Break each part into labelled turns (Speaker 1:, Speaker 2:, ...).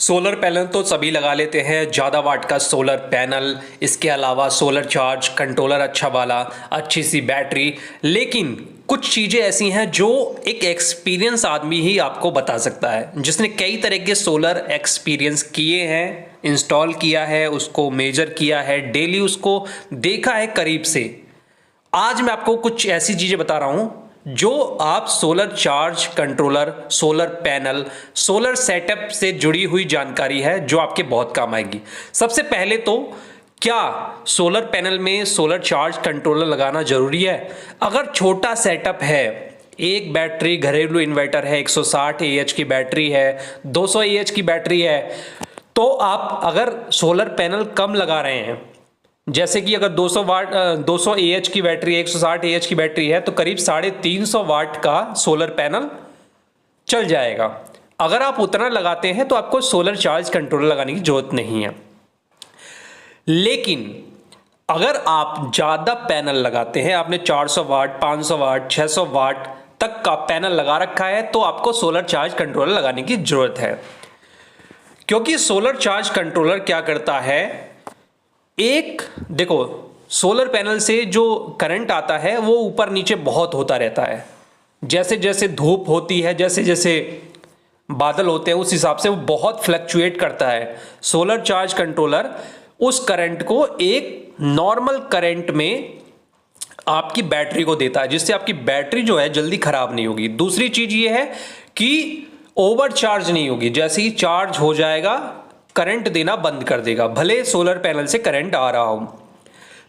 Speaker 1: Solar panel तो सभी लगा लेते हैं, ज़्यादा वाट का सोलर पैनल, इसके अलावा सोलर चार्ज कंट्रोलर अच्छा वाला, अच्छी सी बैटरी। लेकिन कुछ चीज़ें ऐसी हैं जो एक एक्सपीरियंस आदमी ही आपको बता सकता है, जिसने कई तरह के सोलर एक्सपीरियंस किए हैं, इंस्टॉल किया है, उसको मेजर किया है, डेली उसको देखा है करीब से। आज मैं आपको कुछ ऐसी चीज़ें बता रहा हूँ जो आप solar charge controller, solar panel, solar setup से जुड़ी हुई जानकारी है जो आपके बहुत काम आएगी। सबसे पहले तो क्या सोलर पैनल में सोलर चार्ज कंट्रोलर लगाना जरूरी है? अगर छोटा सेटअप है, एक बैटरी, घरेलू इन्वर्टर है, 160 AH की बैटरी है, 200 AH की बैटरी है, तो आप अगर सोलर पैनल कम लगा रहे हैं, जैसे कि अगर 200 AH की बैटरी, 160 AH की बैटरी है, तो करीब 350 वाट का सोलर पैनल चल जाएगा। अगर आप उतना लगाते हैं तो आपको सोलर चार्ज कंट्रोलर लगाने की जरूरत नहीं है। लेकिन अगर आप ज़्यादा पैनल लगाते हैं, आपने 400 वाट, 500 वाट, 600 वाट तक का पैनल लगा रखा है, तो आपको सोलर चार्ज कंट्रोलर लगाने की जरूरत है। क्योंकि सोलर चार्ज कंट्रोलर क्या करता है, देखो, सोलर पैनल से जो करंट आता है वो ऊपर नीचे बहुत होता रहता है। जैसे जैसे धूप होती है, जैसे जैसे बादल होते हैं, उस हिसाब से वो बहुत फ्लक्चुएट करता है। सोलर चार्ज कंट्रोलर उस करंट को एक नॉर्मल करंट में आपकी बैटरी को देता है, जिससे आपकी बैटरी जो है जल्दी खराब नहीं होगी। दूसरी चीज ये है कि ओवर चार्ज नहीं होगी, जैसे ही चार्ज हो जाएगा करंट देना बंद कर देगा, भले सोलर पैनल से करंट आ रहा हो।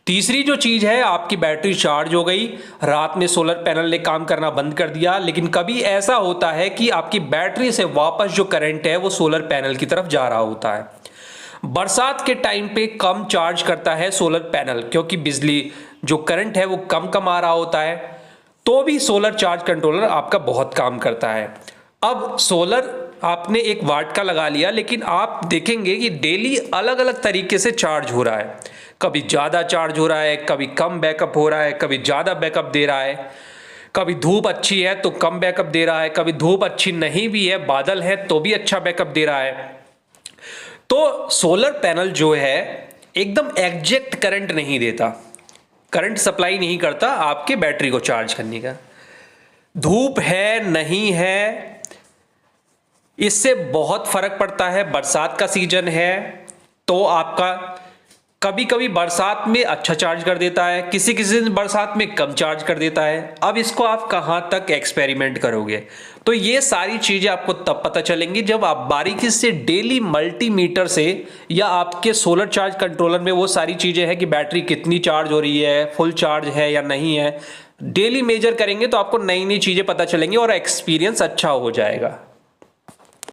Speaker 1: तीसरी जो चीज है, आपकी बैटरी चार्ज हो गई, रात में सोलर पैनल ने काम करना बंद कर दिया, लेकिन कभी ऐसा होता है कि आपकी बैटरी से वापस जो करंट है वो सोलर पैनल की तरफ जा रहा होता है। बरसात के टाइम पे कम चार्ज करता है सोलर पैनल, क्योंकि बिजली जो करंट है वो कम आ रहा होता है, तो भी सोलर चार्ज कंट्रोलर आपका बहुत काम करता है। अब सोलर आपने 1 वाट का लगा लिया, लेकिन आप देखेंगे कि डेली अलग अलग तरीके से चार्ज हो रहा है। कभी ज़्यादा चार्ज हो रहा है, कभी कम बैकअप हो रहा है, कभी ज़्यादा बैकअप दे रहा है, कभी धूप अच्छी है तो कम बैकअप दे रहा है, कभी धूप अच्छी नहीं भी है, बादल है तो भी अच्छा बैकअप दे रहा है। तो सोलर पैनल जो है एकदम एग्जैक्ट करंट नहीं देता, करंट सप्लाई नहीं करता आपके बैटरी को चार्ज करने का। धूप है नहीं है, इससे बहुत फर्क पड़ता है। बरसात का सीजन है तो आपका कभी कभी बरसात में अच्छा चार्ज कर देता है, किसी किसी दिन बरसात में कम चार्ज कर देता है। अब इसको आप कहां तक एक्सपेरिमेंट करोगे? तो ये सारी चीजें आपको तब पता चलेंगी जब आप बारीकी से डेली मल्टीमीटर से, या आपके सोलर चार्ज कंट्रोलर में वो सारी चीजें हैं कि बैटरी कितनी चार्ज हो रही है, फुल चार्ज है या नहीं है, डेली मेजर करेंगे तो आपको नई नई चीजें पता चलेंगी और एक्सपीरियंस अच्छा हो जाएगा।